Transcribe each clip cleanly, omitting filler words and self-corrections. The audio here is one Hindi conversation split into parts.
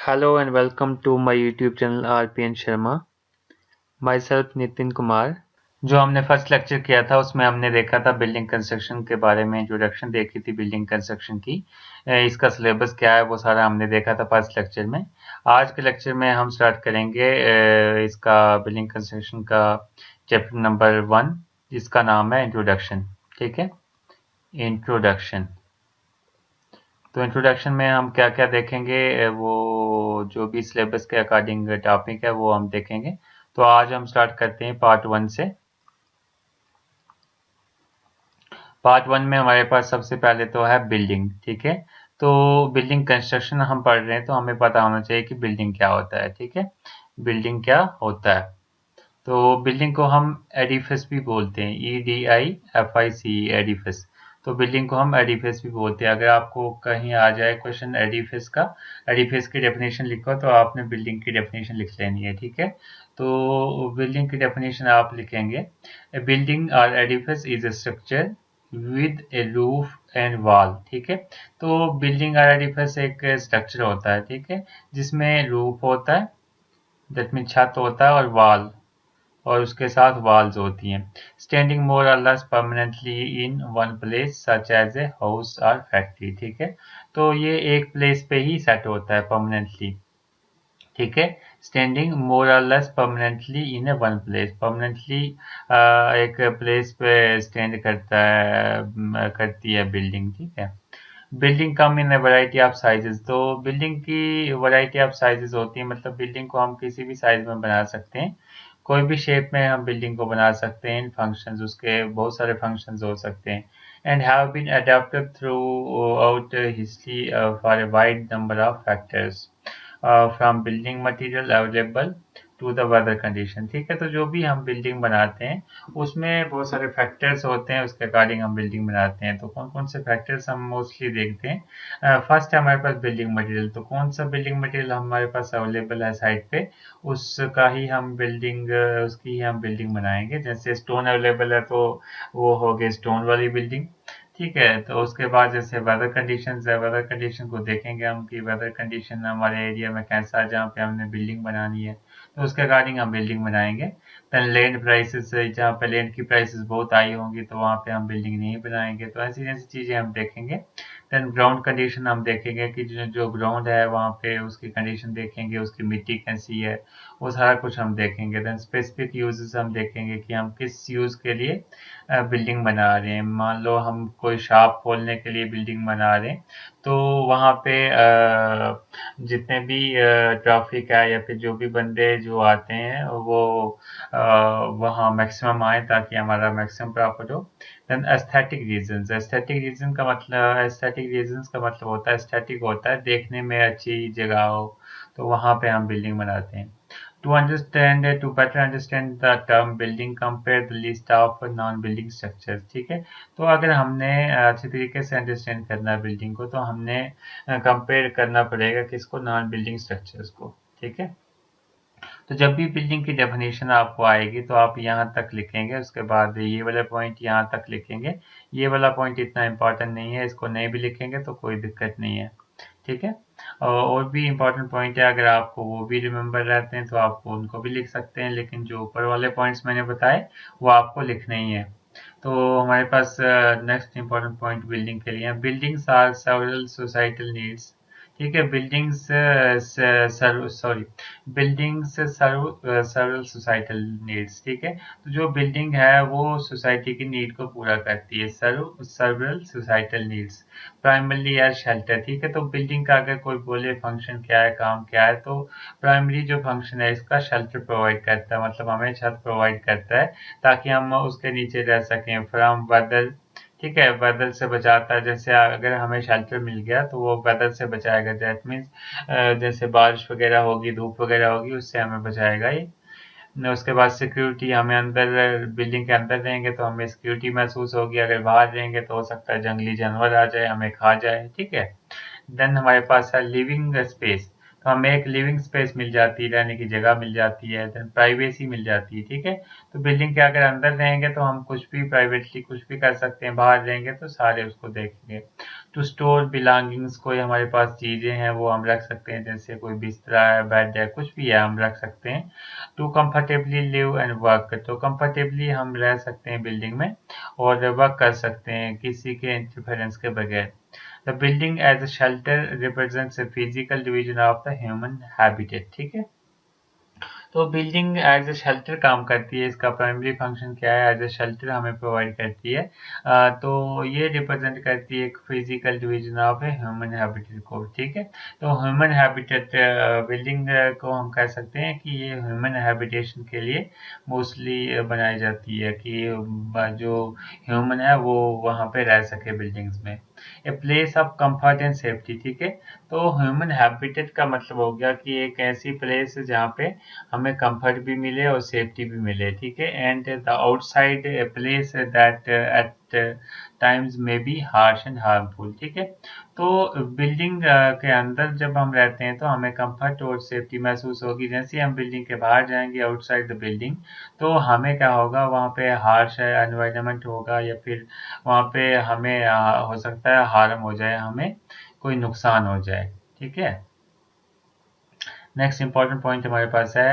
Hello and welcome to my YouTube channel RPN Sharma. Myself Nitin Kumar. जो हमने फर्स्ट लेक्चर किया था उसमें हमने देखा था बिल्डिंग कंस्ट्रक्शन के बारे में, इंट्रोडक्शन देखी थी बिल्डिंग कंस्ट्रक्शन की। इसका सिलेबस क्या है वो सारा हमने देखा था फर्स्ट लेक्चर में। आज के लेक्चर में हम स्टार्ट करेंगे इसका बिल्डिंग कंस्ट्रक्शन का चैप्टर नंबर 1 जिसका नाम है इंट्रोडक्शन। ठीक है, इंट्रोडक्शन। तो इंट्रोडक्शन में हम क्या क्या देखेंगे, वो जो भी सिलेबस के अकॉर्डिंग टॉपिक है वो हम देखेंगे। तो आज हम स्टार्ट करते हैं पार्ट 1 से। पार्ट 1 में हमारे पास सबसे पहले तो है बिल्डिंग। ठीक है, तो बिल्डिंग कंस्ट्रक्शन हम पढ़ रहे हैं तो हमें पता होना चाहिए कि बिल्डिंग क्या होता है। ठीक है, बिल्डिंग क्या होता है। तो बिल्डिंग को हम एडिफिस भी बोलते हैं, EDIFIC, एडिफिस। तो बिल्डिंग को हम एडिफिस भी बोलते हैं। अगर आपको कहीं आ जाए क्वेश्चन एडिफिस का, एडिफिस की डेफिनेशन लिखो तो आपने बिल्डिंग की डेफिनेशन लिख लेनी है। ठीक है, तो बिल्डिंग की डेफिनेशन आप लिखेंगे, ए बिल्डिंग और Edifice is a structure with A roof and wall. ठीक है, तो बिल्डिंग और एडिफिस एक स्ट्रक्चर होता है, ठीक है, जिसमें रूफ होता है, दैट मीन छत होता है, और वॉल, और उसके साथ वॉल्स होती हैं। Standing more or less permanently in one place such as a house or factory. ठीक है, तो ये एक प्लेस पे ही सेट होता है परमानेंटली। ठीक है, standing more or less permanently in A one place, permanently एक प्लेस पे स्टैंड करता है, करती है बिल्डिंग। ठीक है, building come in variety of sizes. तो बिल्डिंग की वैरायटी ऑफ साइजेस होती है, मतलब बिल्डिंग को हम किसी भी साइज में बना सकते हैं, कोई भी शेप में हम बिल्डिंग को बना सकते हैं। इन फंक्शंस, उसके बहुत सारे फंक्शंस हो सकते हैं, and have been adopted throughout history for a wide number of factors from building material available to the weather condition. ठीक है, तो जो भी हम बिल्डिंग बनाते हैं उसमें बहुत सारे फैक्टर्स होते हैं, उसके अकॉर्डिंग हम बिल्डिंग बनाते हैं। तो कौन कौन से फैक्टर्स हम मोस्टली देखते हैं। फर्स्ट है हमारे पास बिल्डिंग मटेरियल। तो कौन सा बिल्डिंग मटेरियल हमारे पास अवेलेबल है साइट पे, उसका ही हम बिल्डिंग उसकी ही हम बिल्डिंग बनाएंगे। जैसे स्टोन अवेलेबल है तो वो हो गई स्टोन वाली बिल्डिंग। ठीक है, तो उसके बाद जैसे वेदर कंडीशंस है, वेदर कंडीशन को देखेंगे हम कि वेदर कंडीशन हमारे एरिया में कैसा है जहाँ पे हमने बिल्डिंग बनानी है, तो उसके अकॉर्डिंग हम बिल्डिंग बनाएंगे। देन लैंड प्राइसेस, जहाँ पे लैंड की प्राइसेस बहुत हाई होंगी तो वहाँ पे हम बिल्डिंग नहीं बनाएंगे। तो ऐसी ऐसी चीज़ें हम देखेंगे। देन ग्राउंड कंडीशन हम देखेंगे कि जो जो ग्राउंड है वहाँ पे उसकी कंडीशन देखेंगे, उसकी मिट्टी कैसी है, वो सारा कुछ हम देखेंगे। देन स्पेसिफिक यूजेस हम देखेंगे कि हम किस यूज़ के लिए बिल्डिंग बना रहे हैं। मान लो हम कोई शॉप खोलने के लिए बिल्डिंग बना रहे हैं, तो वहाँ पे जितने भी ट्रैफिक है या फिर जो भी बंदे जो आते हैं वो वहाँ मैक्सिमम आए ताकि हमारा मैक्सिमम प्रॉफिट हो। Then aesthetic reasons, aesthetic reasons का मतलब होता है, एस्थेटिक होता है देखने में अच्छी जगह हो, तो वहाँ पे हम बिल्डिंग बनाते हैं। To better understand the term building, compare the list of non-building structures। ठीक है, तो अगर हमने अच्छी तरीके से अंडरस्टैंड करना है बिल्डिंग को, तो हमने कंपेयर करना पड़ेगा किसको, नॉन बिल्डिंग स्ट्रक्चर्स को। ठीक है, तो जब भी बिल्डिंग की डेफिनेशन आपको आएगी तो आप यहाँ तक लिखेंगे, उसके बाद ये वाला पॉइंट यहाँ तक लिखेंगे। ये वाला पॉइंट इतना इम्पोर्टेंट नहीं है, इसको नहीं भी लिखेंगे तो कोई दिक्कत नहीं है। ठीक है, और भी इम्पोर्टेंट पॉइंट है, अगर आपको वो भी रिमेम्बर रहते हैं तो आपको उनको भी लिख सकते हैं, लेकिन जो ऊपर वाले पॉइंट्स मैंने बताए वो आपको लिखने ही है। तो हमारे पास नेक्स्ट इम्पोर्टेंट पॉइंट बिल्डिंग के लिए, buildings are several societal needs. ठीक है, बिल्डिंग्स सर्व सोसाइटल नीड्स। ठीक है, तो जो बिल्डिंग है वो सोसाइटी की नीड को पूरा करती है, survival societal needs, primarily as shelter. ठीक है, तो बिल्डिंग का अगर कोई बोले फंक्शन क्या है, काम क्या है, तो प्राइमरी जो फंक्शन है इसका शेल्टर प्रोवाइड करता है, मतलब हमें छत प्रोवाइड करता है ताकि हम उसके नीचे रह सकें, फ्रॉम वेदर। ठीक है, वेदर से बचाता है, जैसे अगर हमें शेल्टर मिल गया तो वो वेदर से बचाएगा, दैट मीन्स जैसे बारिश वगैरह होगी, धूप वगैरह होगी, उससे हमें बचाएगा ये। उसके बाद सिक्योरिटी, हमें अंदर बिल्डिंग के अंदर रहेंगे तो हमें सिक्योरिटी महसूस होगी, अगर बाहर रहेंगे तो हो सकता है जंगली जानवर आ जाए हमें खा जाए। ठीक है, देन हमारे पास है लिविंग स्पेस। तो हमें एक लिविंग स्पेस मिल जाती है, रहने की जगह मिल जाती है, देन प्राइवेसी मिल जाती है, ठीक है। तो बिल्डिंग के अगर अंदर रहेंगे तो हम कुछ भी प्राइवेटली कुछ भी कर सकते हैं, बाहर रहेंगे तो सारे उसको देखेंगे। टू स्टोर बिलोंगिंग्स, कोई हमारे पास चीज़ें हैं वो हम रख सकते हैं, जैसे कोई बिस्तरा है, बेड है, कुछ भी है हम रख सकते हैं। To comfortably live and work, तो कंफर्टेबली हम रह सकते हैं बिल्डिंग में और वर्क कर सकते हैं किसी के इंटरफेरेंस के बगैर। The building as a shelter represents a physical division of the human habitat, ठीक है। तो बिल्डिंग एज ए शेल्टर काम करती है, इसका प्राइमरी फंक्शन क्या है, एज ए शेल्टर हमें प्रोवाइड करती है। तो ये रिप्रेजेंट करती है एक physical division of a human habitat को, ठीक है। तो ह्यूमन हैबिटेट बिल्डिंग को हम कह सकते हैं कि ये ह्यूमन हैबिटेशन के लिए मोस्टली बनाई जाती है कि जो ह्यूमन है वो वहाँ पे रह सके बिल्डिंग्स में। A place of comfort and safety, ठीक है। तो ह्यूमन हैबिटेट का मतलब हो गया कि एक ऐसी प्लेस जहाँ पे हमें कंफर्ट भी मिले और सेफ्टी भी मिले, ठीक है। And the outside place that at times में बी हार्श एंड हार्मफुल, ठीक है। तो बिल्डिंग के अंदर जब हम रहते हैं तो हमें कंफर्ट और सेफ्टी महसूस होगी। जैसे ही हम बिल्डिंग के बाहर जाएंगे आउटसाइड द बिल्डिंग, तो हमें क्या होगा, वहाँ पे हार्श एनवायरनमेंट होगा या फिर वहाँ पे हमें हो सकता है हार्म हो जाए, हमें कोई नुकसान हो जाए, ठीक है। नेक्स्ट इंपॉर्टेंट पॉइंट हमारे पास है,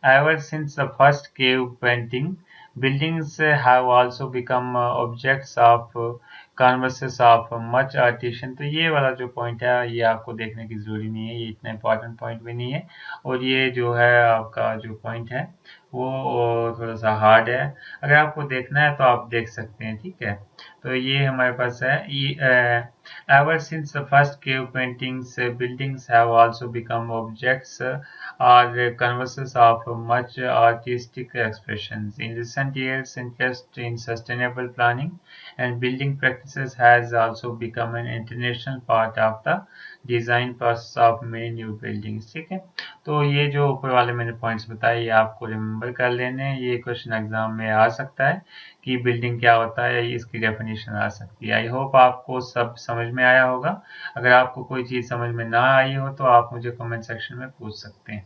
ever since the first cave painting buildings have also become objects of canvases of much artisan। तो ये वाला जो पॉइंट है ये आपको देखने की जरूरी नहीं है, ये इतना इंपॉर्टेंट पॉइंट भी नहीं है। और ये जो है आपका जो पॉइंट है वो थोड़ा सा हार्ड है, अगर आपको देखना है तो आप देख सकते हैं, ठीक है। तो ये हमारे पास है, ever since the first cave paintings, buildings have also become objects or canvases of much artistic expressions. In recent years, interest in sustainable planning and building practices has also become an international part of the design process of many new buildings, ठीक है। तो ये जो ऊपर वाले मैंने पॉइंट्स बताए ये आपको रिमेम्बर कर लेने हैं, ये क्वेश्चन एग्जाम में आ सकता है कि बिल्डिंग क्या होता है, इसकी डेफिनेशन आ सकती है। आई होप आपको सब समझ में आया होगा। अगर आपको कोई चीज़ समझ में ना आई हो तो आप मुझे कमेंट सेक्शन में पूछ सकते हैं।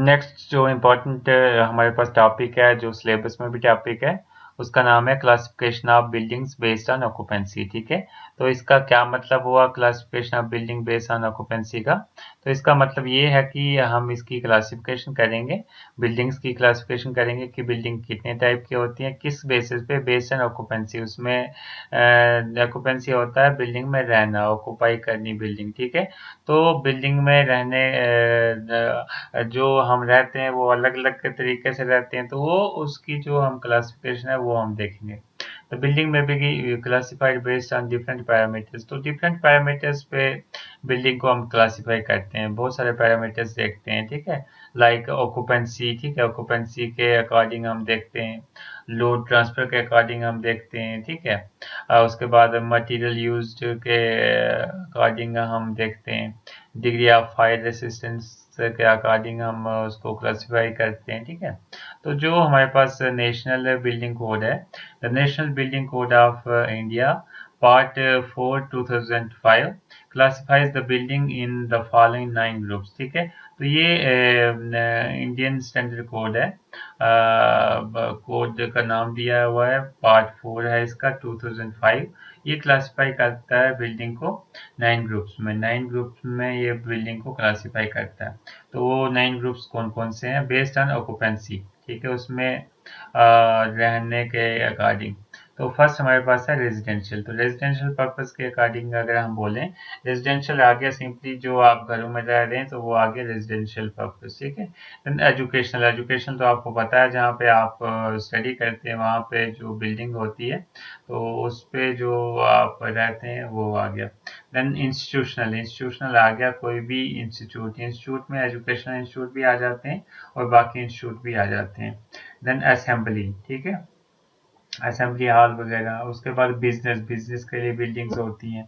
नेक्स्ट जो इम्पोर्टेंट हमारे पास टॉपिक है, जो सिलेबस में भी टॉपिक है, उसका नाम है classification of buildings based on occupancy, ठीक है। तो इसका क्या मतलब हुआ classification of building based on occupancy का? तो इसका मतलब ये है कि हम इसकी क्लासिफिकेशन करेंगे, बिल्डिंग्स की क्लासिफिकेशन करेंगे कि बिल्डिंग कितने टाइप की होती हैं, किस बेसिस पे, बेस्ड ऑन ऑक्यूपेंसी। उसमें ऑक्यूपेंसी होता है बिल्डिंग में रहना, ऑक्यूपाई करनी बिल्डिंग, ठीक है। तो बिल्डिंग में रहने जो हम रहते हैं वो अलग अलग तरीके से रहते हैं, तो वो उसकी जो हम क्लासिफिकेशन है वो हम देखेंगे। तो बिल्डिंग में भी classified based on different parameters, तो डिफरेंट पैरामीटर्स पे बिल्डिंग को हम क्लासिफाई करते हैं, बहुत सारे पैरामीटर्स देखते हैं, ठीक है। लाइक ऑक्यूपेंसी, ठीक है, ऑक्यूपेंसी के अकॉर्डिंग हम देखते हैं, लोड ट्रांसफर के अकॉर्डिंग हम देखते हैं, ठीक है। उसके बाद मटेरियल यूज्ड के अकॉर्डिंग हम देखते हैं, डिग्री ऑफ फायर रेसिस्टेंस के अकॉर्डिंग हम उसको क्लासिफाई करते हैं, ठीक है। तो जो हमारे पास नेशनल बिल्डिंग कोड है, the national building code of India part 4 2005 classifies the building in the following 9 groups, ठीक है। तो ये इंडियन स्टैंडर्ड कोड है, कोड का नाम दिया हुआ है, पार्ट 4 है इसका 2005। ये क्लासिफाई करता है बिल्डिंग को 9 ग्रुप्स में, 9 ग्रुप्स में ये बिल्डिंग को क्लासिफाई करता है। तो वो 9 ग्रुप्स कौन कौन से हैं? बेस्ड ऑन ऑक्यूपेंसी, ठीक है, उसमें रहने के अकॉर्डिंग। तो फर्स्ट हमारे पास है रेजिडेंशियल। तो रेजिडेंशियल पर्पस के अकॉर्डिंग अगर हम बोलें, रेजिडेंशियल आ गया सिंपली जो आप घरों में रह रहे हैं, तो वो आ गया रेजिडेंशियल पर्पस, ठीक है। देन एजुकेशनल, एजुकेशन तो आपको पता है जहाँ पे आप स्टडी करते हैं वहाँ पे जो बिल्डिंग होती है तो उस पे जो आप रहते हैं वो आ गया। देन इंस्टीट्यूशनल, इंस्टीट्यूशनल आ गया कोई भी इंस्टीट्यूट, इंस्टीट्यूट में एजुकेशनल इंस्टीट्यूट भी आ जाते हैं और बाकी इंस्टीट्यूट भी आ जाते हैं। देन असेंबली, ठीक है, असेंबली हॉल वगैरह। उसके बाद बिजनेस, बिजनेस के लिए बिल्डिंग्स होती हैं।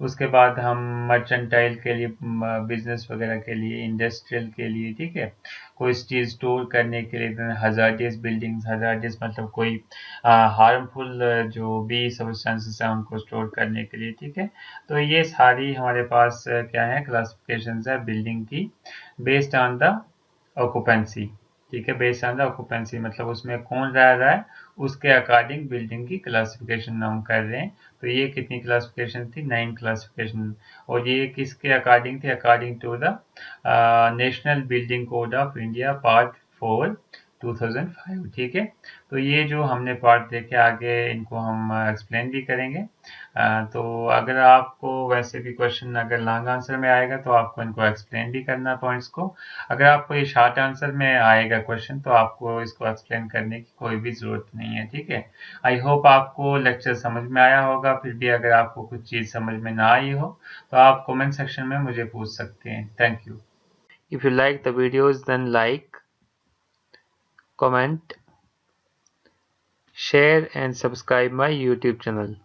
उसके बाद हम मर्चेंटाइल के लिए, बिजनेस वगैरह के लिए, इंडस्ट्रियल के लिए, ठीक है, कोई चीज़ स्टोर करने के लिए हजार्डियस बिल्डिंग्स, हजार्डियस मतलब कोई हार्मफुल जो भी सब्सटेंसेस हैं उनको स्टोर करने के लिए, ठीक है। तो ये सारी हमारे पास क्या है, क्लासिफिकेशंस है बिल्डिंग की, बेस्ड ऑन द ऑक्यूपेंसी, ठीक है। बेस्ड ऑन द ऑक्यूपेंसी मतलब उसमें कौन रह रहा है, उसके अकॉर्डिंग बिल्डिंग की क्लासिफिकेशन हम कर रहे हैं। तो ये कितनी क्लासिफिकेशन थी, 9 क्लासिफिकेशन। और ये किसके अकॉर्डिंग थी, according to the national building code of India part 4 2005, ठीक है। तो ये जो हमने पार्ट देखे, आगे इनको हम एक्सप्लेन भी करेंगे। तो अगर आपको वैसे भी क्वेश्चन अगर लॉन्ग आंसर में आएगा तो आपको इनको एक्सप्लेन भी करना पॉइंट्स को। अगर आपको ये शॉर्ट आंसर में आएगा क्वेश्चन तो आपको इसको एक्सप्लेन करने की कोई भी ज़रूरत नहीं है, ठीक है। आई होप आपको लेक्चर समझ में आया होगा। फिर भी अगर आपको कुछ चीज़ समझ में ना आई हो तो आप कमेंट सेक्शन में मुझे पूछ सकते हैं। Thank you. If you like the videos then like, comment, share and subscribe my YouTube channel.